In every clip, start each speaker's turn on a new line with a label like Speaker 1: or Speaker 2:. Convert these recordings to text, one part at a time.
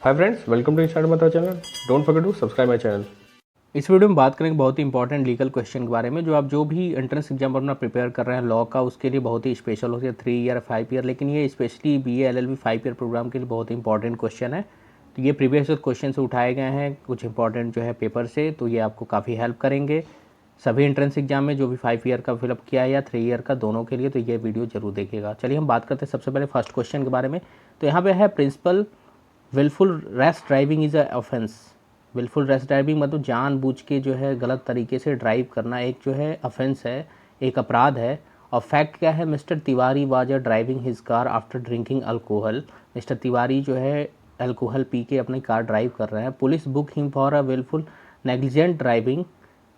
Speaker 1: Hi friends, welcome to Instart Mata channel. Don't forget to subscribe my channel.
Speaker 2: इस video में बात करेंगे बहुत ही इंपॉर्टेंट लीगल क्वेश्चन के बारे में। जो भी एंट्रेंस एग्जाम अपना प्रिपेयर कर रहे हैं लॉ का, उसके लिए बहुत ही स्पेशल होती है 3 ईयर 5 ईयर, लेकिन ये specially BA LLB 5 year programme के लिए बहुत ही इंपॉर्टेंट क्वेश्चन है। तो ये प्रीवियस क्वेश्चन से उठाए गए हैं कुछ इंपॉर्टेंट जो है पेपर से, तो ये आपको काफ़ी हेल्प करेंगे सभी एंट्रेंस एग्जाम में, जो भी 5 ईयर का फिलअप किया है या 3 ईयर का, दोनों के लिए। तो ये वीडियो जरूर देखिएगा। चलिए हम बात करते हैं सबसे पहले फर्स्ट क्वेश्चन के बारे में। तो यहाँ पे है principle wilful rash driving is a offence. Wilful rash driving मतलब जानबूझ के जो है गलत तरीके से ड्राइव करना एक जो है ऑफेंस है, एक अपराध है। और फैक्ट क्या है, mister Tiwari was driving his car after drinking alcohol. Mister Tiwari जो है अल्कोहल पी के अपनी कार ड्राइव कर रहे हैं। Police book him for a wilful negligent driving.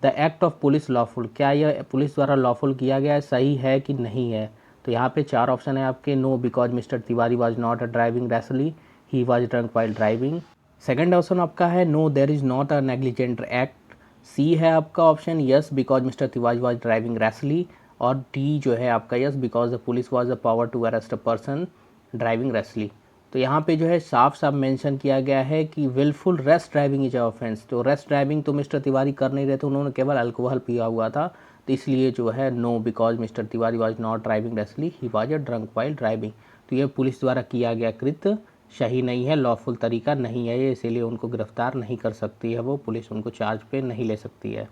Speaker 2: The act of police lawful, क्या यह पुलिस द्वारा लॉफुल किया गया है, सही है कि नहीं है। तो यहाँ पे 4 ऑप्शन है आपके। No, because mister Tiwari was not a driving rashly, he was drunk while driving. Second option आपका है no, there is not a negligent act. C है आपका option yes, because mister Tiwari was driving rashly. और D जो है आपका yes, because the police was the power to arrest a person driving rashly. तो यहाँ पे जो है साफ साफ मेंशन किया गया है कि wilful rash driving is offence. तो रेस्ट ड्राइविंग तो मिस्टर तिवारी कर नहीं रहे थे, उन्होंने केवल अल्कोहल पिया हुआ था। तो इसलिए जो है no, because mister Tiwari was not driving rashly, he was a drunk while driving. तो ये पुलिस द्वारा किया गया कृत्य सही नहीं है, लॉफुल तरीका नहीं है ये, इसीलिए उनको गिरफ्तार नहीं कर सकती है, वो पुलिस उनको चार्ज पे नहीं ले सकती है।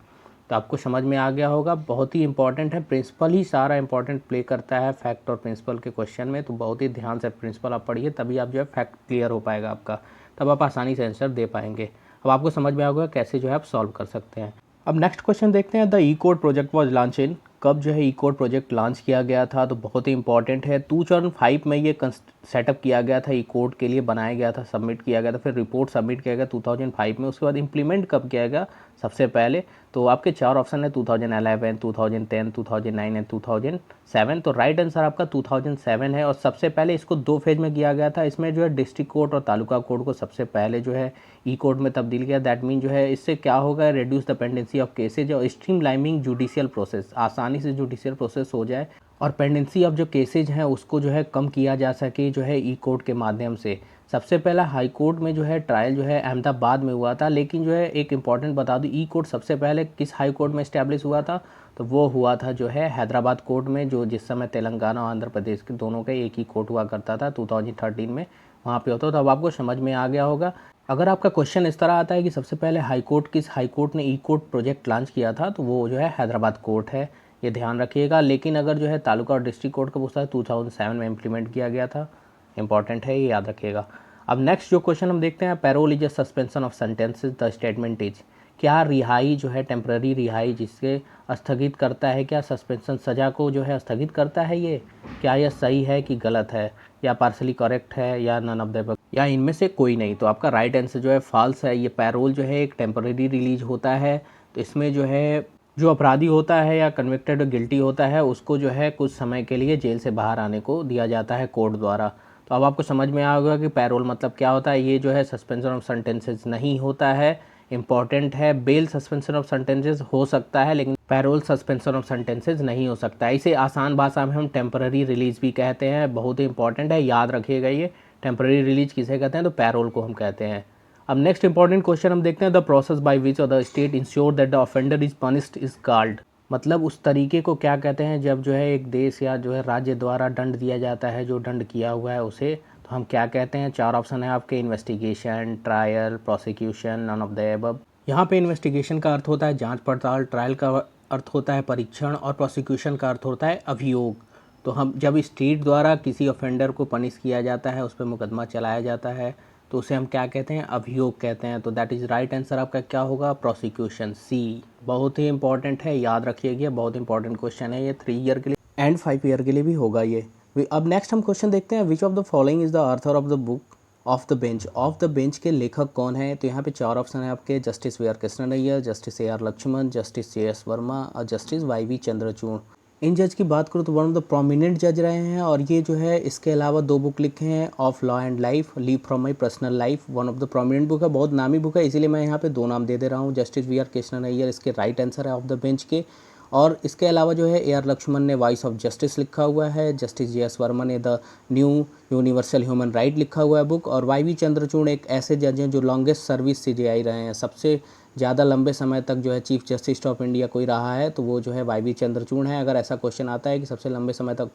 Speaker 2: तो आपको समझ में आ गया होगा, बहुत ही इंपॉर्टेंट है। प्रिंसिपल ही सारा इंपॉर्टेंट प्ले करता है फैक्ट और प्रिंसिपल के क्वेश्चन में। तो बहुत ही ध्यान से प्रिंसिपल आप पढ़िए, तभी आप जो है फैक्ट क्लियर हो पाएगा आपका, तब आप आसानी से आंसर दे पाएंगे। अब आपको समझ में आ गया कैसे जो है आप सॉल्व कर सकते हैं। अब नेक्स्ट क्वेश्चन देखते हैं। The E code project was launch in, कब जो है ई कोड प्रोजेक्ट लॉन्च किया गया था। तो बहुत ही इंपॉर्टेंट है, 2005 में ये सेटअप किया गया था, ई कोड के लिए बनाया गया था, सबमिट किया गया था, फिर रिपोर्ट सबमिट किया गया 2005 में। उसके बाद इम्प्लीमेंट कब किया गया सबसे पहले, तो आपके 4 ऑप्शन है 2011, 2010, 2009 एंड 2007। तो राइट आंसर आपका 2007 है। और सबसे पहले इसको 2 फेज में किया गया था। इसमें जो है डिस्ट्रिक्ट कोर्ट और तालुका कोर्ट को सबसे पहले जो है ई कोड में तब्दील किया। दैट मीन जो है इससे क्या होगा, reduce the pendency of cases और स्ट्रीम लाइनिंग जुडिशियल प्रोसेस, आसानी से जुडिशियल प्रोसेस हो जाए और पेंडेंसी ऑफ जो केसेज हैं उसको जो है कम किया जा सके जो है ई कोर्ट के माध्यम से। सबसे पहला हाई कोर्ट में जो है ट्रायल जो है अहमदाबाद में हुआ था, लेकिन जो है एक इम्पॉर्टेंट बता दूं, ई कोर्ट सबसे पहले किस हाई कोर्ट में इस्टेब्लिश हुआ था, तो वो हुआ था जो है हैदराबाद कोर्ट में, जो जिस समय तेलंगाना और आंध्र प्रदेश के दोनों का एक ही कोर्ट हुआ करता था 2013 में, वहाँ पे होता। तो अब आपको समझ में आ गया होगा। अगर आपका क्वेश्चन इस तरह आता है कि सबसे पहले हाई कोर्ट किस हाई कोर्ट ने ई कोर्ट प्रोजेक्ट लॉन्च किया था, तो वो जो है हैदराबाद कोर्ट है, ये ध्यान रखिएगा। लेकिन अगर जो है तालुका और डिस्ट्रिक्ट कोर्ट का पूछता है, 2007 में इम्प्लीमेंट किया गया था, इंपॉर्टेंट है, ये याद रखिएगा। अब नेक्स्ट जो क्वेश्चन हम देखते हैं, parole is a suspension of sentences, the statement is, क्या रिहाई जो है टेम्पररी रिहाई जिसके स्थगित करता है, क्या सस्पेंशन सज़ा को जो है स्थगित करता है, ये क्या यह सही है कि गलत है, या पार्सली करेक्ट है, या नन ऑफ द, या इनमें से कोई नहीं। तो आपका राइट आंसर जो है फॉल्स है। ये पैरोल जो है एक टेम्पररी रिलीज होता है। तो इसमें जो है जो अपराधी होता है या कन्विक्टेड और गिल्टी होता है, उसको जो है कुछ समय के लिए जेल से बाहर आने को दिया जाता है कोर्ट द्वारा। तो अब आपको समझ में आ गया कि पैरोल मतलब क्या होता है। ये जो है सस्पेंशन ऑफ सेंटेंसेस नहीं होता है, इंपॉर्टेंट है। बेल सस्पेंशन ऑफ सेंटेंसेस हो सकता है, लेकिन पैरोल सस्पेंशन ऑफ सेंटेंसेस नहीं हो सकता है। इसे आसान भाषा में हम टेम्पररी रिलीज भी कहते हैं, बहुत ही इंपॉर्टेंट है, याद रखिएगा। ये टेम्पररी रिलीज किसे कहते हैं, तो पैरोल को हम कहते हैं। अब नेक्स्ट इंपॉर्टेंट क्वेश्चन हम देखते हैं, the process by which the state ensure that the offender is punished is called, मतलब उस तरीके को क्या कहते हैं जब जो है एक देश या जो है राज्य द्वारा दंड दिया जाता है, जो दंड किया हुआ है उसे, तो हम क्या कहते हैं। 4 ऑप्शन है आपके, investigation, trial, prosecution, none of the above. यहाँ पे इन्वेस्टिगेशन का अर्थ होता है जांच पड़ताल, ट्रायल का अर्थ होता है परीक्षण, और प्रोसिक्यूशन का अर्थ होता है अभियोग। तो हम जब स्टेट द्वारा किसी ऑफेंडर को पनिश किया जाता है, उस पर मुकदमा चलाया जाता है, तो उसे हम क्या कहते हैं, अभियोग कहते हैं। तो दैट इज़ राइट आंसर आपका क्या होगा, प्रोसिक्यूशन, सी। बहुत ही इंपॉर्टेंट है, याद रखिएगा, बहुत इंपॉर्टेंट क्वेश्चन है ये, 3 ईयर के लिए एंड 5 ईयर के लिए भी होगा ये। अब नेक्स्ट हम क्वेश्चन देखते हैं, which of the following is the author of the book of the bench. Of the bench के लेखक कौन है, तो यहाँ पे 4 ऑप्शन है आपके, justice V R Krishna Iyer, justice A R Lakshman, justice J S Verma और जस्टिस वाई वी चंद्रचूड़। इन जज की बात करूँ तो वन ऑफ द प्रोमिनेंट जज रहे हैं, और ये जो है इसके अलावा 2 बुक लिखे हैं, of law and life, leave from my personal life, one of the prominent book है, बहुत नामी बुक है, इसीलिए मैं यहाँ पे 2 नाम दे दे रहा हूँ। Justice V R Krishna Iyer इसके राइट आंसर है ऑफ द बेंच के। और इसके अलावा जो है AR लक्ष्मण ने वॉइस ऑफ जस्टिस लिखा हुआ है, जस्टिस JS वर्मा ने the new universal human right लिखा हुआ है बुक, और YV चंद्रचूड़ एक ऐसे जज हैं जो लॉन्गेस्ट सर्विस CJI रहे हैं, सबसे ज़्यादा लंबे समय तक जो है चीफ जस्टिस ऑफ इंडिया कोई रहा है तो वो जो है YV चंद्रचूड़ है। अगर ऐसा क्वेश्चन आता है कि सबसे लंबे समय तक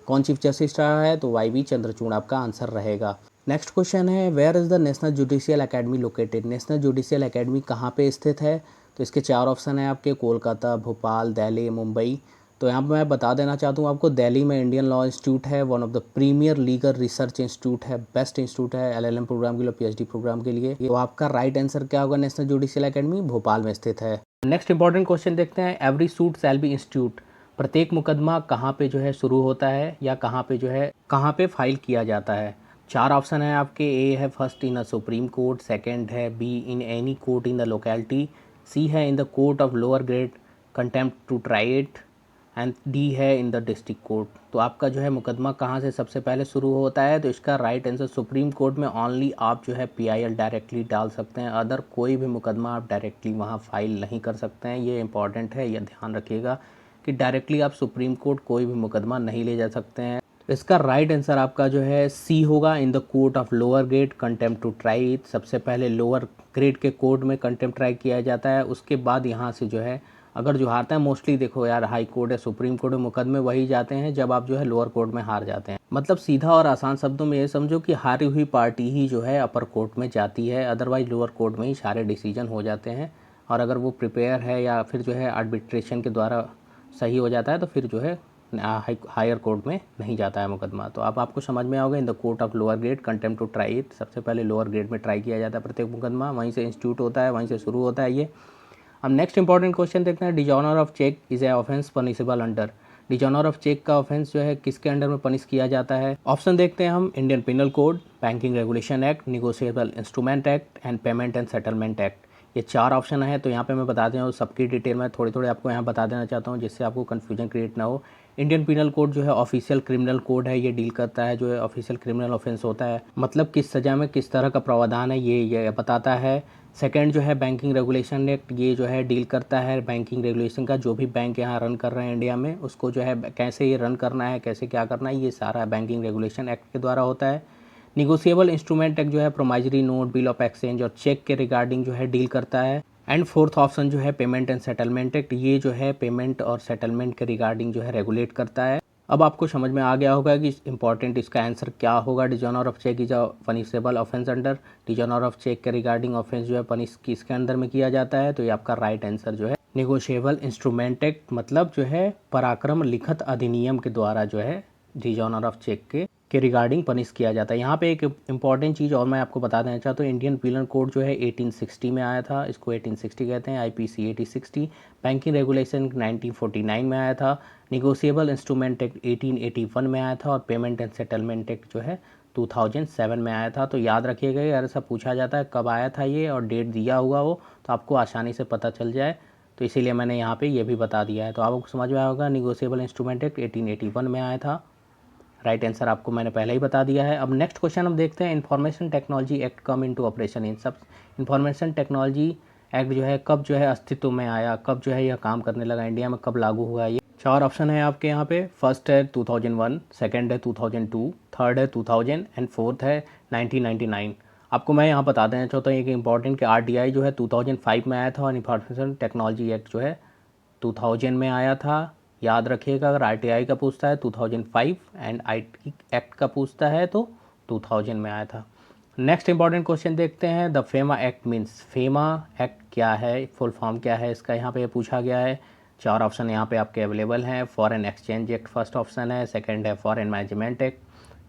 Speaker 2: कौन चीफ जस्टिस रहा है तो YV चंद्रचूड़ आपका आंसर रहेगा। नेक्स्ट क्वेश्चन है where is the national judicial academy located, national judicial academy कहाँ पे स्थित है? तो इसके 4 ऑप्शन है आपके, कोलकाता, भोपाल, दिल्ली, मुंबई। तो यहाँ पर मैं बता देना चाहता हूँ आपको, दिल्ली में इंडियन लॉ इंस्टीट्यूट है, one of the premier legal research institute है, बेस्ट इंस्टीट्यूट है LLM प्रोग्राम के लिए, PhD प्रोग्राम के लिए। तो आपका राइट आंसर क्या होगा? नेशनल जुडिशियल एकेडमी भोपाल में स्थित है। नेक्स्ट इंपॉर्टेंट क्वेश्चन देखते हैं, every suit shall be institute, प्रत्येक मुकदमा कहाँ पे जो है शुरू होता है या कहाँ पे जो है कहाँ पे फाइल किया जाता है? 4 ऑप्शन है आपके, ए है first in a supreme court, second है B in any court in the locality, C है in the court of lower grade contempt to try it, and D है इन द डिस्ट्रिक्ट कोर्ट। तो आपका जो है मुकदमा कहाँ से सबसे पहले शुरू होता है? तो इसका राइट आंसर सुप्रीम कोर्ट में ओनली आप जो है PIL डायरेक्टली डाल सकते हैं, अदर कोई भी मुकदमा आप डायरेक्टली वहाँ फाइल नहीं कर सकते हैं। ये इंपॉर्टेंट है, यह ध्यान रखिएगा कि डायरेक्टली आप सुप्रीम कोर्ट कोई भी मुकदमा नहीं ले जा सकते हैं। इसका राइट आंसर आपका जो है सी होगा, in the court of lower grade contempt to try it. सबसे पहले लोअर ग्रेड के कोर्ट में कंटेम्प्ट ट्राई किया जाता है, उसके बाद यहाँ से जो है अगर जो हारता है, मोस्टली देखो यार हाई कोर्ट या सुप्रीम कोर्ट में मुकदमे वही जाते हैं जब आप जो है लोअर कोर्ट में हार जाते हैं। मतलब सीधा और आसान शब्दों में ये समझो कि हारी हुई पार्टी ही जो है अपर कोर्ट में जाती है, अदरवाइज लोअर कोर्ट में ही सारे डिसीजन हो जाते हैं। और अगर वो प्रिपेयर है या फिर जो है आर्बिट्रेशन के द्वारा सही हो जाता है तो फिर जो है हायर कोर्ट में नहीं जाता है मुकदमा। तो अब आपको समझ में आओगे, in the court of lower grade contempt to try it, सबसे पहले लोअर ग्रेड में ट्राई किया जाता है प्रत्येक मुकदमा, वहीं से इंस्टीट्यूट होता है, वहीं से शुरू होता है ये। अब नेक्स्ट इंपॉर्टेंट क्वेश्चन देखते हैं, dishonour of cheque is a offence punishable under, dishonour of cheque का ऑफेंस जो है किसके अंडर में पनिश किया जाता है? ऑप्शन देखते हैं हम, Indian penal code, banking regulation act, negotiable instrument act and payment and settlement act. ये 4 ऑप्शन है। तो यहाँ पे मैं बता दें सबकी डिटेल में थोड़ी आपको यहाँ बता देना चाहता हूँ जिससे आपको कन्फ्यूजन क्रिएट ना हो। इंडियन पिनल कोड जो है ऑफिशियल क्रिमिनल कोड है, ये डील करता है जो है ऑफिशियल क्रिमिनल ऑफेंस होता है, मतलब किस सज़ा में किस तरह का प्रावधान है ये बताता है। सेकंड जो है बैंकिंग रेगुलेशन एक्ट, ये जो है डील करता है बैंकिंग रेगुलेशन का, जो भी बैंक यहाँ रन कर रहे हैं इंडिया में उसको जो है कैसे ये रन करना है, कैसे क्या करना है, ये सारा बैंकिंग रेगुलेशन एक्ट के द्वारा होता है। निगोशिएबल इंस्ट्रूमेंट एक्ट जो है प्रोमाइजरी नोट, बिल ऑफ एक्सचेंज और चेक के रिगार्डिंग जो है डील करता है। एंड फोर्थ ऑप्शन जो है पेमेंट एंड सेटलमेंट एक्ट, ये जो है पेमेंट और सेटलमेंट के रिगार्डिंग जो है रेगुलेट करता है। अब आपको समझ में आ गया होगा कि इंपॉर्टेंट इसका आंसर क्या होगा। Dishonour of cheque is a punishable offence under, dishonour of cheque के रिगार्डिंग ऑफेंस जो है पनिश किसके अंदर में किया जाता है? तो ये आपका राइट आंसर जो है निगोशिएबल इंस्ट्रूमेंट एक्ट, मतलब जो है पराक्रम लिखित अधिनियम के द्वारा जो है डिजॉनर ऑफ चेक के रिगार्डिंग पनिश किया जाता है। यहाँ पे एक इंपॉर्टेंट चीज़ और मैं आपको बता देना चाहता हूँ, इंडियन पिनल कोड जो है 1860 में आया था, इसको 1860 कहते हैं, IPC 1860। बैंकिंग रेगुलेशन 1949 में आया था, निगोशिएबल इंस्ट्रूमेंट एक्ट 1881 में आया था और पेमेंट एंड सेटलमेंट एक्ट जो है 2007 में आया था। तो याद रखिएगा, अगर ऐसा पूछा जाता है कब आया था ये और डेट दिया हुआ हो तो आपको आसानी से पता चल जाए, तो इसीलिए मैंने यहाँ पे ये भी बता दिया है। तो आपको समझ में आया होगा, निगोशिएबल इंस्ट्रूमेंट एक्ट 1881 में आया था, राइट आंसर आपको मैंने पहले ही बता दिया है। अब नेक्स्ट क्वेश्चन हम देखते हैं, information technology act come into operation in, सब इन्फॉर्मेशन टेक्नोलॉजी एक्ट जो है कब जो है अस्तित्व में आया, कब जो है यह काम करने लगा इंडिया में, कब लागू हुआ ये? 4 ऑप्शन है आपके यहाँ पे, फर्स्ट है 2001, सेकंड है 2002, थर्ड है 2000 एंड फोर्थ है 1999। आपको मैं यहाँ बता देना चाहता हूँ एक इंपॉर्टेंट कि RTI जो है 2005 में आया था और इन्फॉर्मेशन टेक्नोलॉजी एक्ट जो है 2000 में आया था। याद रखिएगा, अगर RTI का पूछता है 2005 एंड IT एक्ट का पूछता है तो 2000 में आया था। नेक्स्ट इंपॉर्टेंट क्वेश्चन देखते हैं, the FEMA act means, FEMA act क्या है, फुल फॉर्म क्या है इसका, यहाँ पे पूछा गया है। 4 ऑप्शन यहाँ पे आपके अवेलेबल हैं, foreign exchange act first option है, सेकंड है foreign management act,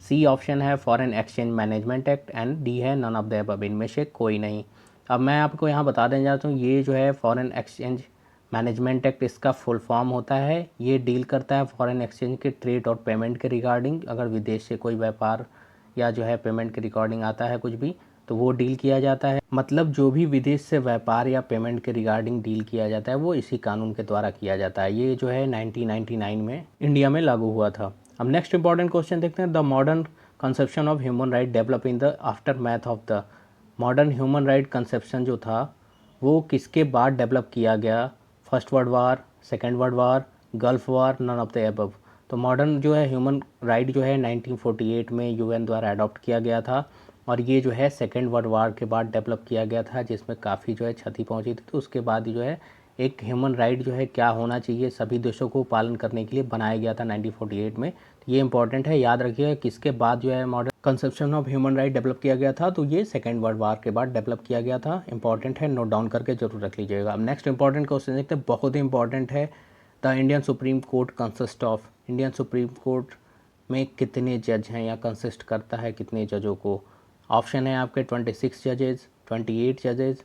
Speaker 2: C option है foreign exchange management act and D है नन ऑफ द अबव, इनमें से कोई नहीं। अब मैं आपको यहाँ बता देना चाहता हूँ, ये जो है फॉरेन एक्सचेंज मैनेजमेंट एक्ट इसका फुल फॉर्म होता है, ये डील करता है फॉरेन एक्सचेंज के ट्रेड और पेमेंट के रिगार्डिंग। अगर विदेश से कोई व्यापार या जो है पेमेंट के रिगार्डिंग आता है कुछ भी तो वो डील किया जाता है, मतलब जो भी विदेश से व्यापार या पेमेंट के रिगार्डिंग डील किया जाता है वो इसी कानून के द्वारा किया जाता है। ये जो है 1999 में इंडिया में लागू हुआ था। अब नेक्स्ट इंपॉर्टेंट क्वेश्चन देखते हैं, the modern conception of human right develop in the aftermath of the, modern human right conception जो था वो किसके बाद डेवलप किया गया? First world war, second world war, gulf war, none of the above. तो मॉडर्न जो है ह्यूमन राइट जो है 1948 में यूएन द्वारा अडॉप्ट किया गया था और ये जो है सेकेंड वर्ल्ड वार के बाद डेवलप किया गया था, जिसमें काफ़ी जो है क्षति पहुंची थी। तो उसके बाद जो है एक ह्यूमन राइट जो है क्या होना चाहिए सभी देशों को पालन करने के लिए बनाया गया था 1948 में। तो ये इंपॉर्टेंट है, याद रखिएगा किसके बाद जो है modern conception of human right develop किया गया था। तो ये सेकेंड वर्ल्ड वार के बाद डेवलप किया गया था। इंपॉर्टेंट है, नोट डाउन करके जरूर रख लीजिएगा। अब नेक्स्ट इंपॉर्टेंट क्वेश्चन देखते हैं, बहुत ही इंपॉर्टेंट है। The Indian supreme court consist of, Indian supreme court में कितने जज हैं या कंसिस्ट करता है कितने जजों को। ऑप्शन है आपके 26 जजेज, 28 जजेज,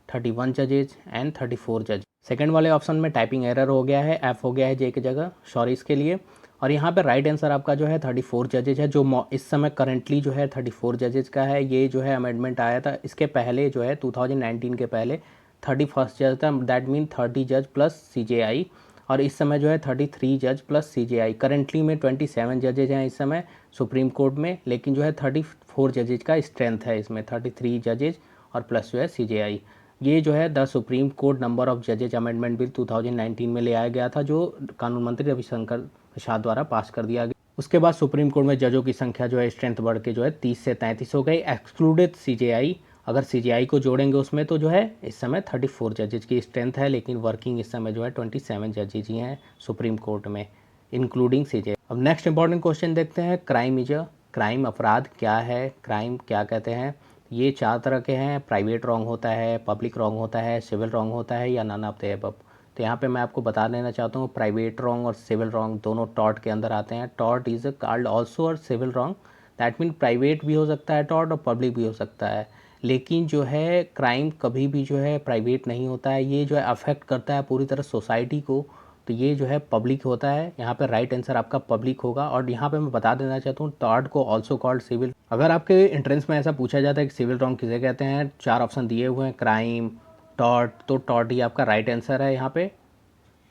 Speaker 2: 31 जजेज एंड 34 जज। सेकंड वाले ऑप्शन में टाइपिंग एरर हो गया है, एफ हो गया है जे की जगह, सॉरी इसके लिए। और यहाँ पे राइट आंसर आपका जो है 34 जजेज है, जो इस समय करंटली जो है 34 जजेज का है। ये जो है अमेंडमेंट आया था, इसके पहले जो है 2019 के पहले 31 जज था, दैट मीन 30 जज प्लस CJI। और इस समय जो है 33 जज प्लस CJI। करंटली में 27 जजेज हैं इस समय सुप्रीम कोर्ट में, लेकिन जो है 34 जजेज का स्ट्रेंथ है इसमें, 33 जजेज और प्लस जो है CJI। ये जो है the supreme court number of जजेज अमेंडमेंट बिल 2019 में ले आया गया था, जो कानून मंत्री रविशंकर प्रसाद द्वारा पास कर दिया गया। उसके बाद सुप्रीम कोर्ट में जजों की संख्या जो है स्ट्रेंथ बढ़ के जो है 30 से 33 हो गई, एक्सक्लूडेड CJI। अगर CJI को जोड़ेंगे उसमें तो जो है इस समय 34 जजेज की स्ट्रेंथ है, लेकिन वर्किंग इस समय जो है 27 जजेज ही हैं सुप्रीम कोर्ट में, इंक्लूडिंग CJI। अब नेक्स्ट इंपॉर्टेंट क्वेश्चन देखते हैं, क्राइम इज अ, क्राइम अपराध क्या है, क्राइम क्या कहते हैं। ये 4 तरह के हैं, प्राइवेट रॉन्ग होता है, पब्लिक रॉन्ग होता है, सिविल रॉन्ग होता है या नन ऑफ द अबव। तो यहाँ पे मैं आपको बता देना चाहता हूँ, प्राइवेट रॉन्ग और सिविल रॉन्ग दोनों टॉर्ट के अंदर आते हैं। टॉर्ट इज कॉल्ड ऑल्सो और civil wrong, that mean private भी हो सकता है टॉर्ट और पब्लिक भी हो सकता है। लेकिन जो है क्राइम कभी भी जो है प्राइवेट नहीं होता है, ये जो है अफेक्ट करता है पूरी तरह सोसाइटी को, तो ये जो है पब्लिक होता है। यहाँ पे राइट आंसर आपका पब्लिक होगा। और यहाँ पे मैं बता देना चाहता हूँ, टॉर्ट को ऑल्सो कॉल्ड सिविल। अगर आपके एंट्रेंस में ऐसा पूछा जाता है कि सिविल रॉन्ग किसे कहते हैं, 4 ऑप्शन दिए हुए हैं, क्राइम, टॉर्ट, तो टॉर्ट ही आपका राइट आंसर है। यहाँ पे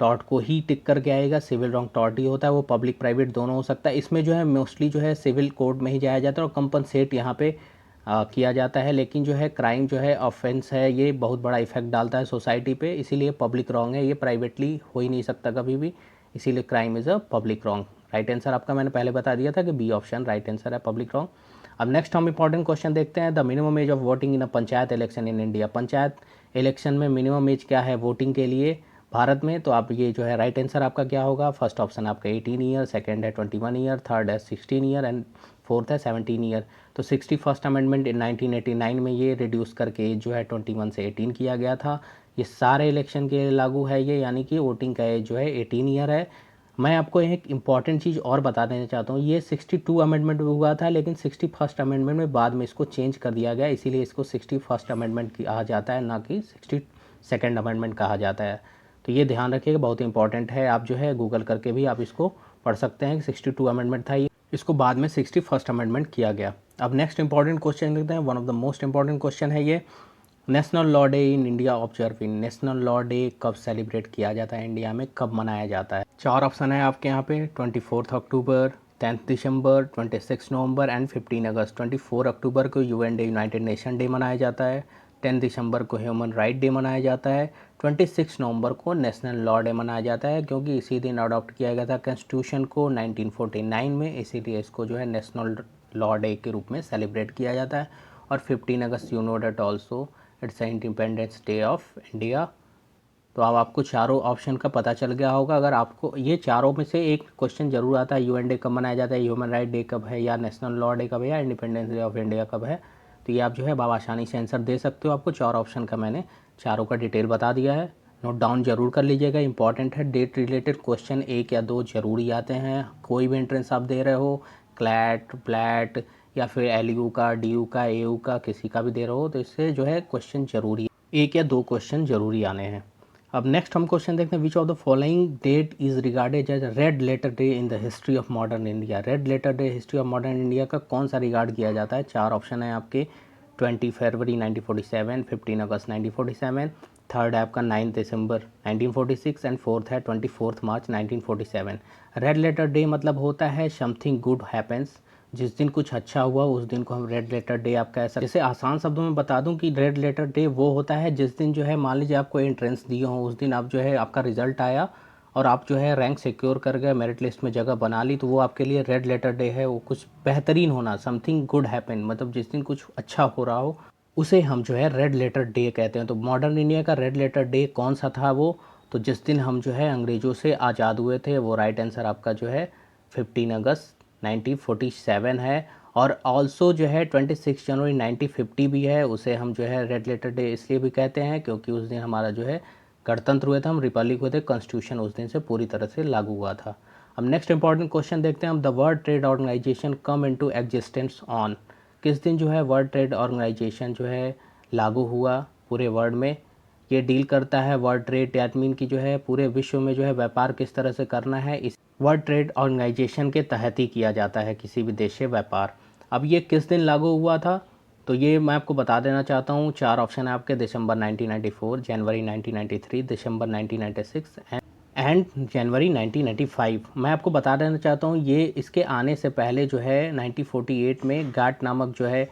Speaker 2: टॉर्ट को ही टिक करके आएगा, सिविल रॉन्ग टॉर्ट ही होता है, वो पब्लिक प्राइवेट दोनों हो सकता है। इसमें जो है मोस्टली जो है सिविल कोर्ट में ही जाया जाता है और कंपनसेट यहाँ पे किया जाता है। लेकिन जो है क्राइम जो है ऑफेंस है, ये बहुत बड़ा इफेक्ट डालता है सोसाइटी पे, इसीलिए पब्लिक रॉन्ग है, ये प्राइवेटली हो ही नहीं सकता कभी भी, इसीलिए crime is a public wrong. Right answer आपका मैंने पहले बता दिया था कि बी ऑप्शन राइट आंसर है, पब्लिक रॉन्ग। अब नेक्स्ट हम इंपॉर्टेंट क्वेश्चन देखते हैं, the minimum age of voting in a panchayat election in India. Panchayat election में मिनिमम एज क्या है वोटिंग के लिए भारत में। तो आप ये जो है राइट आंसर आपका क्या होगा, फर्स्ट ऑप्शन आपका 18 ईयर, सेकंड है 21 ईयर, थर्ड है 16 ईयर एंड फोर्थ है 17 ईयर। तो 61st अमेंडमेंट इन 1989 में ये रिड्यूस करके एज जो है 21 से 18 किया गया था। ये सारे इलेक्शन के लिए लागू है ये, यानी कि वोटिंग का एज जो है 18 ईयर है। मैं आपको एक इंपॉर्टेंट चीज़ और बता देना चाहता हूँ, ये 62 अमेंडमेंट हुआ था, लेकिन 61st अमेंडमेंट में बाद में इसको चेंज कर दिया गया, इसीलिए इसको 61st अमेंडमेंट कहा जाता है, ना कि 62nd अमेंडमेंट कहा जाता है। तो ये ध्यान रखिएगा, बहुत इंपॉर्टेंट है। आप जो है गूगल करके भी आप इसको पढ़ सकते हैं कि 62 अमेंडमेंट था ये, इसको बाद में 61st अमेंडमेंट किया गया। अब नेक्स्ट इंपॉर्टेंट क्वेश्चन देखते हैं, one of the most important question है ये, national law day in India observe in, national law day कब सेलिब्रेट किया जाता है इंडिया में, कब मनाया जाता है। 4 ऑप्शन है आपके यहाँ पे, 24 अक्टूबर, 10 दिसंबर, 26 नवंबर एंड 15 अगस्त। 24 अक्टूबर को UN day, United nation day मनाया जाता है। 10 दिसंबर को ह्यूमन राइट डे मनाया जाता है। 26 नवंबर को नेशनल लॉ डे मनाया जाता है, क्योंकि इसी दिन अडॉप्ट किया गया था कॉन्स्टिट्यूशन को 1949 में, इसीलिए इसको जो है नेशनल लॉ डे के रूप में सेलिब्रेट किया जाता है। और 15 अगस्त you know date also it's independence day of India. तो अब आपको चारों ऑप्शन का पता चल गया होगा। अगर आपको ये चारों में से एक क्वेश्चन जरूर आता है, UN डे कब मनाया जाता है, ह्यूमन राइट डे कब है, या नेशनल लॉ डे कब है, या इंडिपेंडेंस डे ऑफ इंडिया कब है, तो ये आप जो है आसानी से आंसर दे सकते हो। आपको 4 ऑप्शन का मैंने चारों का डिटेल बता दिया है, नोट डाउन जरूर कर लीजिएगा, इंपॉर्टेंट है। डेट रिलेटेड क्वेश्चन 1 या 2 जरूरी आते हैं, कोई भी एंट्रेंस आप दे रहे हो, क्लैट, प्लैट या फिर LU का, DU का, AU का, किसी का भी दे रहे हो, तो इससे जो है क्वेश्चन जरूरी है, 1 या 2 क्वेश्चन जरूरी आने हैं। अब नेक्स्ट हम क्वेश्चन देखते हैं, which of the following date is regarded as red letter day in the history of modern India. Red letter day history of modern India का कौन सा रिगार्ड किया जाता है। 4 ऑप्शन है आपके, 20 फरवरी 1947, 15 अगस्त 1947, थर्ड है आपका 9 दिसंबर 1946 एंड फोर्थ है 24 मार्च 1947। रेड लेटर डे मतलब होता है समथिंग गुड हैपन्स, जिस दिन कुछ अच्छा हुआ उस दिन को हम रेड लेटर डे आप कह सकते हैं। जैसे आसान शब्दों में बता दूं कि रेड लेटर डे वो होता है जिस दिन जो है मान लीजिए आपको एंट्रेंस दिए हो, उस दिन आप जो है आपका रिजल्ट आया और आप जो है रैंक सिक्योर कर गए, मेरिट लिस्ट में जगह बना ली, तो वो आपके लिए रेड लेटर डे है। वो कुछ बेहतरीन होना, समथिंग गुड हैपन, मतलब जिस दिन कुछ अच्छा हो रहा हो उसे हम जो है रेड लेटर डे कहते हैं। तो मॉडर्न इंडिया का रेड लेटर डे कौन सा था वो, तो जिस दिन हम जो है अंग्रेज़ों से आज़ाद हुए थे, वो राइट आंसर आपका जो है 15 अगस्त 1947 है। और ऑल्सो जो है 26 जनवरी 1950 भी है, उसे हम जो है रेड लेटर डे इसलिए भी कहते हैं क्योंकि उस दिन हमारा जो है गणतंत्र हुए थे, हम रिपब्लिक हुए थे, कॉन्स्टिट्यूशन उस दिन से पूरी तरह से लागू हुआ था। अब नेक्स्ट इंपॉर्टेंट क्वेश्चन देखते हैं हम, the world trade organization come into existence on, किस दिन जो है वर्ल्ड ट्रेड ऑर्गेनाइजेशन जो है लागू हुआ पूरे वर्ल्ड में। ये डील करता है वर्ल्ड ट्रेड, दैट मीन की जो है पूरे विश्व में जो है व्यापार किस तरह से करना है, इस वर्ल्ड ट्रेड ऑर्गेनाइजेशन के तहत ही किया जाता है किसी भी देश से व्यापार। अब ये किस दिन लागू हुआ था, तो ये मैं आपको बता देना चाहता हूँ। 4 ऑप्शन है आपके, दिसंबर 1994, जनवरी 1993, दिसंबर 1996 एंड जनवरी 1995। मैं आपको बता देना चाहता हूँ ये इसके आने से पहले जो है 1948 में गाट नामक जो है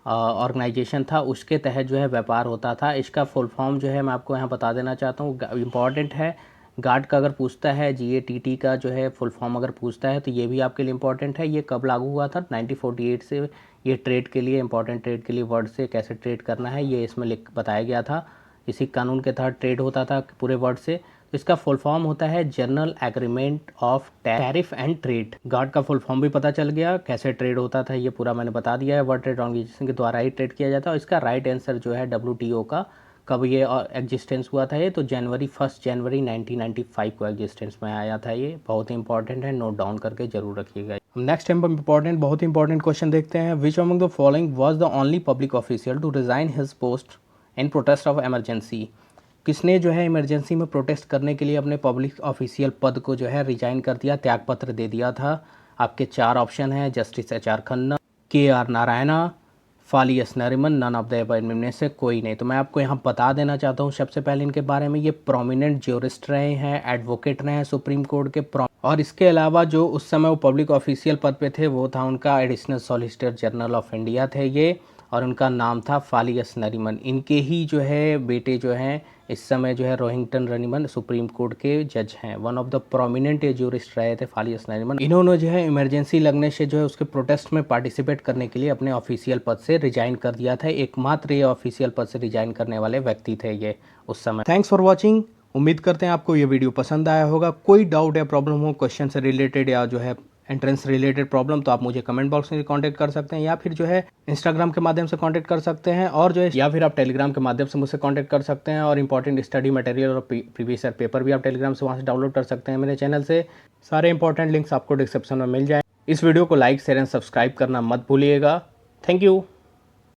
Speaker 2: ऑर्गेनाइजेशन था, उसके तहत जो है व्यापार होता था। इसका फुल फॉर्म जो है मैं आपको यहाँ बता देना चाहता हूँ, इम्पॉर्टेंट है। गाट का अगर पूछता है, GATT का जो है फुल फॉर्म अगर पूछता है तो ये भी आपके लिए इम्पॉर्टेंट है। ये कब लागू हुआ था, 1948 से। ये ट्रेड के लिए, इंपॉर्टेंट ट्रेड के लिए वर्ल्ड से कैसे ट्रेड करना है ये इसमें बताया गया था। इसी कानून के तहत ट्रेड होता था पूरे वर्ल्ड से। तो इसका फुल फॉर्म होता है general agreement of tariff and trade. Guard का फुल फॉर्म भी पता चल गया, कैसे ट्रेड होता था ये पूरा मैंने बता दिया है। वर्ल्ड ट्रेड ऑर्गेनाइजेशन के द्वारा ही ट्रेड किया जाता है। और इसका राइट आंसर जो है WTO का, कब ये एग्जिस्टेंस हुआ था ये, तो फर्स्ट जनवरी 1995 को एग्जिस्टेंस में आया था। ये बहुत ही इंपॉर्टेंट है, नोट डाउन करके जरूर रखिएगा। नेक्स्ट इंपॉर्टेंट, बहुत इंपॉर्टेंट क्वेश्चन देखते हैं। Which among the following was the only public official to resign his post in protest of emergency, किसने जो है इमरजेंसी में प्रोटेस्ट करने के लिए अपने पब्लिक ऑफिशियल पद को जो है रिजाइन कर दिया, त्यागपत्र दे दिया था। आपके 4 ऑप्शन हैं, justice HR Khanna, KR Narayana, Fali S Nariman, none of the above इनमें से कोई नहीं। तो मैं आपको यहाँ बता देना चाहता हूँ सबसे पहले इनके बारे में, ये प्रोमिनेंट ज्यूरिस्ट रहे हैं, एडवोकेट रहे हैं सुप्रीम कोर्ट के, और इसके अलावा जो उस समय वो पब्लिक ऑफिशियल पद पे थे वो था उनका additional solicitor general of India थे ये, और उनका नाम था फालियस नरिमन। इनके ही जो है बेटे जो हैं इस समय जो है रोहिंग्टन नरिमन सुप्रीम कोर्ट के जज हैं। One of the prominent jurist रहे थे फालियस नरिमन। इन्होंने जो है इमरजेंसी लगने से जो है उसके प्रोटेस्ट में पार्टिसिपेट करने के लिए अपने ऑफिशियल पद से रिजाइन कर दिया था। एकमात्र ये ऑफिशियल पद से रिजाइन करने वाले व्यक्ति थे ये उस समय। Thanks for watching. उम्मीद करते हैं आपको ये वीडियो पसंद आया होगा। कोई डाउट या प्रॉब्लम हो क्वेश्चन से रिलेटेड या जो है एंट्रेंस रिलेटेड प्रॉब्लम, तो आप मुझे कमेंट बॉक्स में कांटेक्ट कर सकते हैं, या फिर जो है इंस्टाग्राम के माध्यम से कांटेक्ट कर सकते हैं, और जो है या फिर आप टेलीग्राम के माध्यम से मुझसे कांटेक्ट कर सकते हैं। और इंपॉर्टेंट स्टडी मटेरियल और प्रीवियस ईयर पेपर भी आप टेलीग्राम से वहाँ से डाउनलोड कर सकते हैं मेरे चैनल से। सारे इंपॉर्टेंट लिंक्स आपको डिस्क्रिप्शन में मिल जाए। इस वीडियो को लाइक शेयर एंड सब्सक्राइब करना मत भूलिएगा। Thank you.